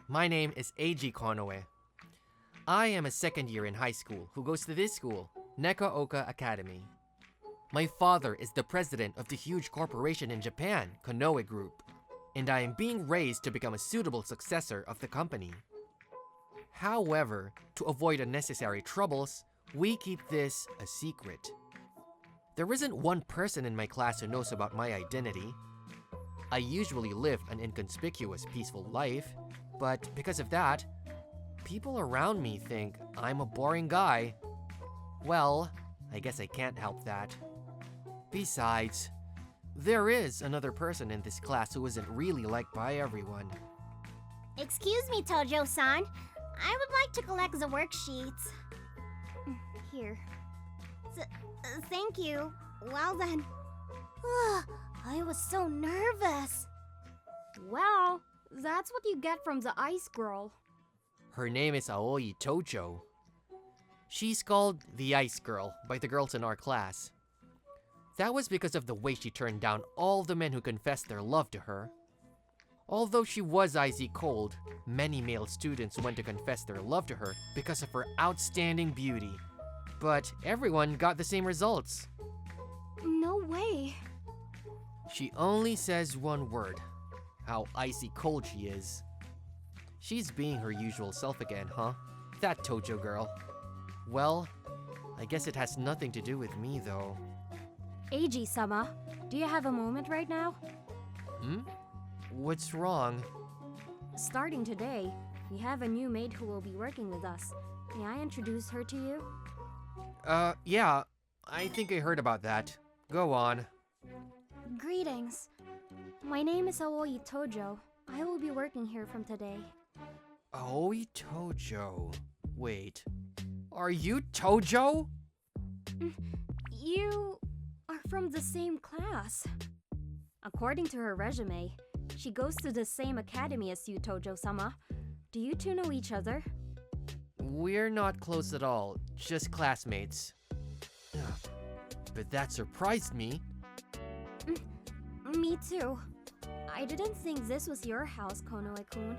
My name is Eiji Konoe. I am a second year in high school who goes to this school, Nekaoka Academy. My father is the president of the huge corporation in Japan, Konoe Group, and I am being raised to become a suitable successor of the company. However, to avoid unnecessary troubles, we keep this a secret. There isn't one person in my class who knows about my identity. I usually live an inconspicuous, peaceful life, but because of that, people around me think I'm a boring guy. Well, I guess I can't help that. Besides, there is another person in this class who isn't really liked by everyone. Excuse me, Tojo-san. I would like to collect the worksheets. Here. Thank you. Well then. I was so nervous. Well, that's what you get from the ice girl. Her name is Aoi Tojo. She's called the Ice Girl by the girls in our class. That was because of the way she turned down all the men who confessed their love to her. Although she was icy cold, many male students went to confess their love to her because of her outstanding beauty. But everyone got the same results. No way. She only says one word, how icy cold she is. She's being her usual self again, huh? That Tojo girl. Well, I guess it has nothing to do with me though. Eiji-sama, do you have a moment right now? What's wrong? Starting today, we have a new maid who will be working with us. May I introduce her to you? Yeah, I think I heard about that. Go on. Greetings. My name is Aoi Tojo. I will be working here from today. Aoi Tojo. Wait, are you Tojo? You are from the same class. According to her resume, she goes to the same academy as you, Tojo-sama. Do you two know each other? We're not close at all, just classmates. But that surprised me. Me too. I didn't think this was your house, Konoe-kun.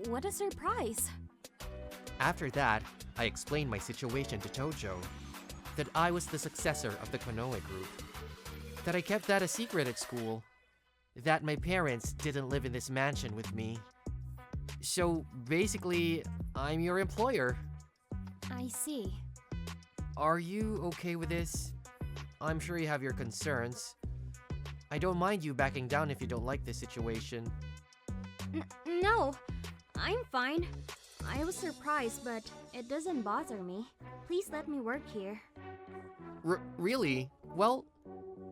What a surprise. After that, I explained my situation to Tojo. That I was the successor of the Konoe Group. That I kept that a secret at school. That my parents didn't live in this mansion with me. So basically, I'm your employer. I see. Are you okay with this? I'm sure you have your concerns. I don't mind you backing down if you don't like this situation. No, I'm fine. I was surprised, but it doesn't bother me. Please let me work here. Really? Well,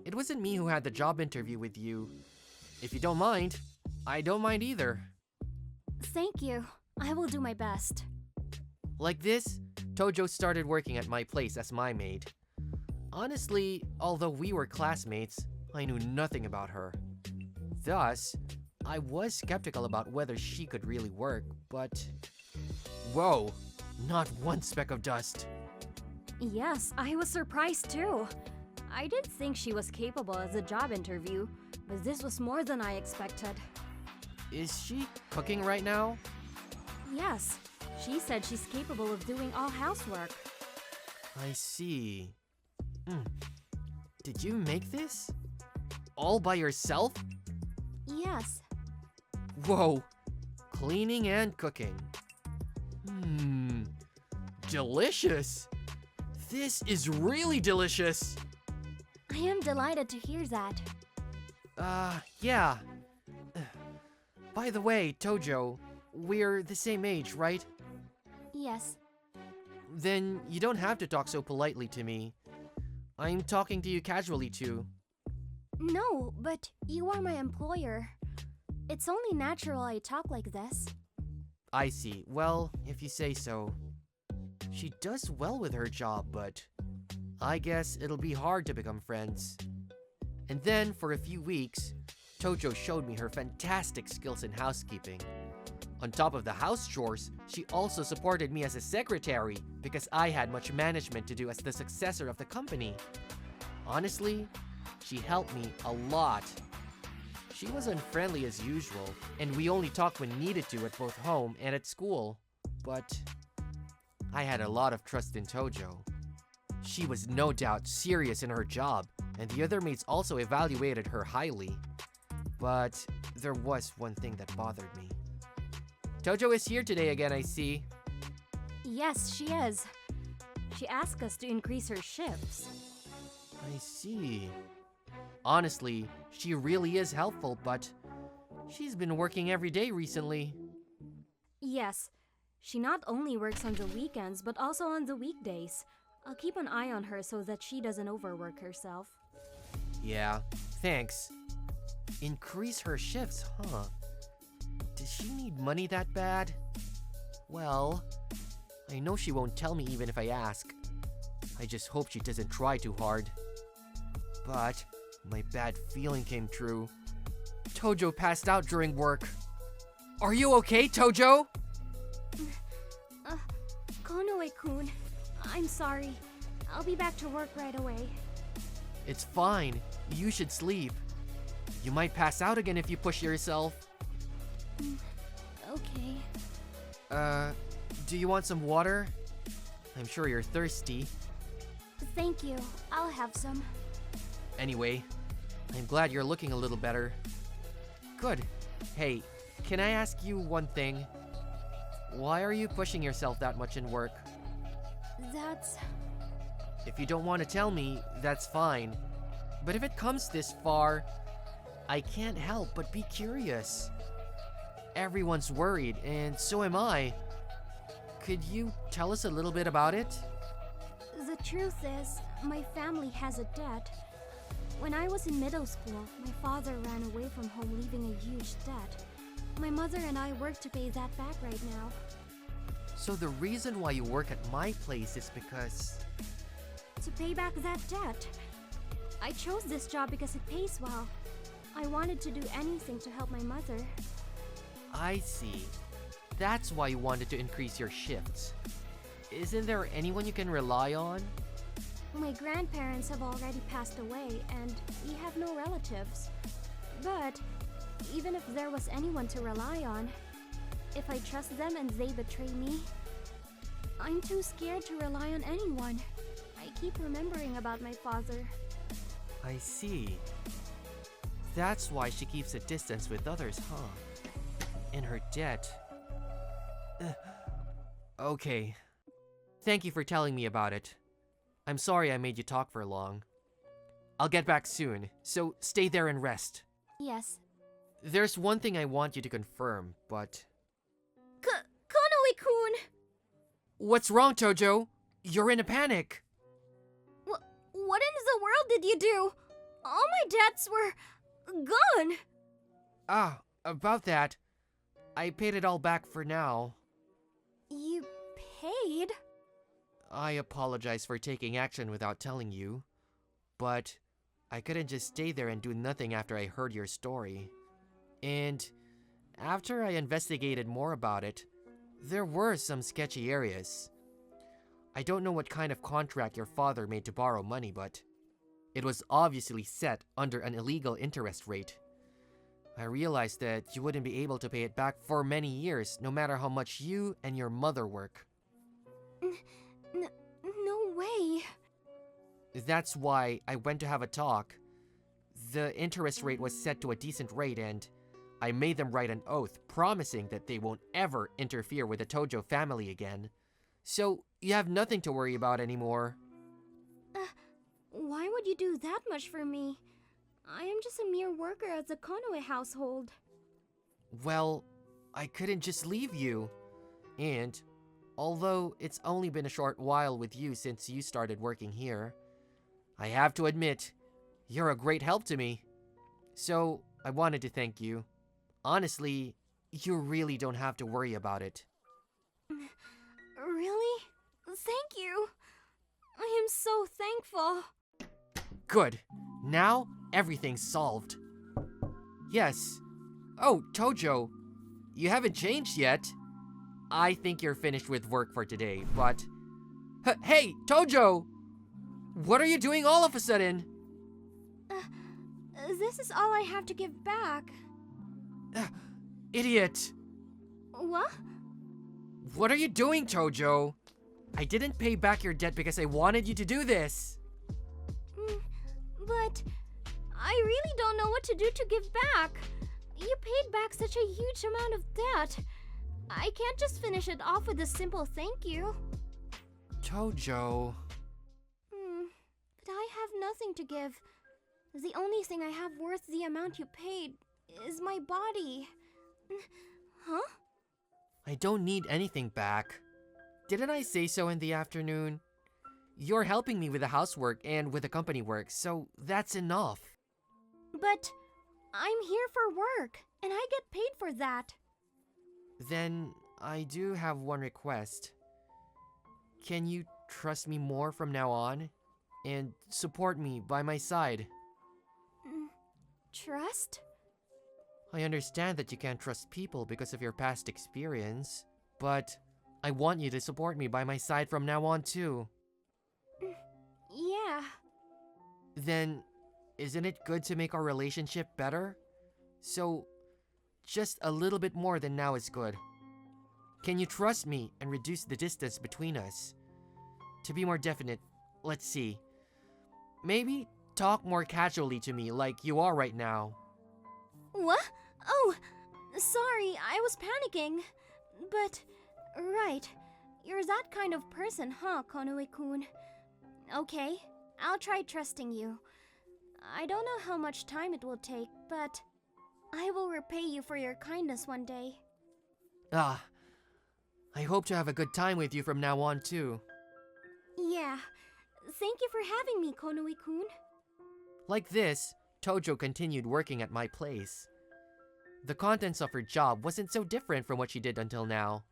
it wasn't me who had the job interview with you. If you don't mind, I don't mind either. Thank you. I will do my best. Like this, Tojo started working at my place as my maid. Honestly, although we were classmates, I knew nothing about her. Thus, I was skeptical about whether she could really work, but... Whoa, not one speck of dust. Yes, I was surprised too. I did think she was capable as a job interview, but this was more than I expected. Is she cooking right now? Yes, she said she's capable of doing all housework. I see. Did you make this? All by yourself? Yes. Whoa, cleaning and cooking. Delicious. This is really delicious. I am delighted to hear that. Yeah. By the way, Tojo, we're the same age, right? Yes. Then you don't have to talk so politely to me. I'm talking to you casually too. No, but you are my employer. It's only natural I talk like this. I see. Well, if you say so. She does well with her job, but I guess it'll be hard to become friends. And then, for a few weeks, Tojo showed me her fantastic skills in housekeeping. On top of the house chores, she also supported me as a secretary because I had much management to do as the successor of the company. Honestly, she helped me a lot. She was unfriendly as usual, and we only talked when needed to at both home and at school. But I had a lot of trust in Tojo. She was no doubt serious in her job, and the other mates also evaluated her highly. But there was one thing that bothered me. Tojo is here today again, I see. Yes, she is. She asked us to increase her shifts. I see. Honestly, she really is helpful, but she's been working every day recently. Yes, she not only works on the weekends, but also on the weekdays. I'll keep an eye on her so that she doesn't overwork herself. Yeah, thanks. Increase her shifts, huh? Does she need money that bad? Well, I know she won't tell me even if I ask. I just hope she doesn't try too hard. But my bad feeling came true. Tojo passed out during work. Are you okay, Tojo? Konoe-kun, I'm sorry. I'll be back to work right away. It's fine. You should sleep. You might pass out again if you push yourself. Okay. Do you want some water? I'm sure you're thirsty. Thank you. I'll have some. Anyway, I'm glad you're looking a little better. Good. Hey, can I ask you one thing? Why are you pushing yourself that much in work? That's... If you don't want to tell me, that's fine. But if it comes this far, I can't help but be curious. Everyone's worried, and so am I. Could you tell us a little bit about it? The truth is, my family has a debt. When I was in middle school, my father ran away from home leaving a huge debt. My mother and I work to pay that back right now. So the reason why you work at my place is because... To pay back that debt. I chose this job because it pays well. I wanted to do anything to help my mother. I see. That's why you wanted to increase your shifts. Isn't there anyone you can rely on? My grandparents have already passed away, and we have no relatives. But even if there was anyone to rely on, if I trust them and they betray me, I'm too scared to rely on anyone. I keep remembering about my father. I see. That's why she keeps a distance with others, huh? And her debt. Okay. Thank you for telling me about it. I'm sorry I made you talk for long. I'll get back soon, so stay there and rest. Yes. There's one thing I want you to confirm, but... Konoe-kun! What's wrong, Tojo? You're in a panic. What in the world did you do? All my debts were... gone! Ah, about that. I paid it all back for now. You paid? I apologize for taking action without telling you, but I couldn't just stay there and do nothing after I heard your story. And after I investigated more about it, there were some sketchy areas. I don't know what kind of contract your father made to borrow money, but it was obviously set under an illegal interest rate. I realized that you wouldn't be able to pay it back for many years, no matter how much you and your mother work. No way. That's why I went to have a talk. The interest rate was set to a decent rate, and I made them write an oath promising that they won't ever interfere with the Tojo family again. So you have nothing to worry about anymore. Why would you do that much for me? I am just a mere worker at the Konoe household. Well, I couldn't just leave you. And although it's only been a short while with you since you started working here, I have to admit, you're a great help to me. So I wanted to thank you. Honestly, you really don't have to worry about it. Really? Thank you. I am so thankful. Good. Now, everything's solved. Yes. Oh, Tojo, you haven't changed yet. I think you're finished with work for today, but... Hey, Tojo! What are you doing all of a sudden? This is all I have to give back. Idiot! What? What are you doing, Tojo? I didn't pay back your debt because I wanted you to do this. But I really don't know what to do to give back. You paid back such a huge amount of debt. I can't just finish it off with a simple thank you. Tojo... But I have nothing to give. The only thing I have worth the amount you paid is my body. Huh? I don't need anything back. Didn't I say so in the afternoon? You're helping me with the housework and with the company work, so that's enough. But I'm here for work, and I get paid for that. Then I do have one request. Can you trust me more from now on? And support me by my side? Trust? I understand that you can't trust people because of your past experience, but I want you to support me by my side from now on too. Yeah. Then, isn't it good to make our relationship better? So, just a little bit more than now is good. Can you trust me and reduce the distance between us? To be more definite, let's see. Maybe talk more casually to me like you are right now. What? Oh, sorry, I was panicking. But, right, you're that kind of person, huh, Konoe-kun? Okay, I'll try trusting you. I don't know how much time it will take, but I will repay you for your kindness one day. Ah, I hope to have a good time with you from now on too. Yeah, thank you for having me, Konoe-kun. Like this, Tojo continued working at my place. The contents of her job wasn't so different from what she did until now.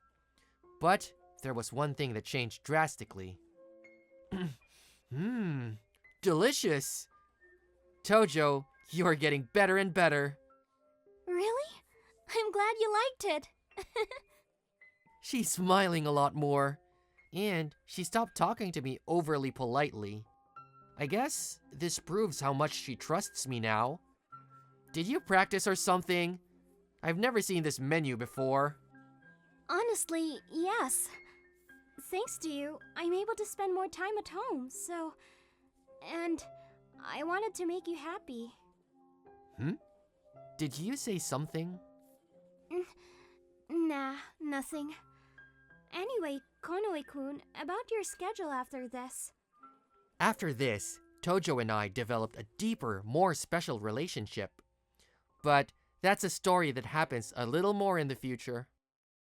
But there was one thing that changed drastically. Delicious! Tojo, you are getting better and better. Really? I'm glad you liked it. She's smiling a lot more. And she stopped talking to me overly politely. I guess this proves how much she trusts me now. Did you practice or something? I've never seen this menu before. Honestly, yes. Thanks to you, I'm able to spend more time at home, so... And I wanted to make you happy. Did you say something? Nah, nothing. Anyway, Konoe-kun, about your schedule after this. After this, Tojo and I developed a deeper, more special relationship. But that's a story that happens a little more in the future.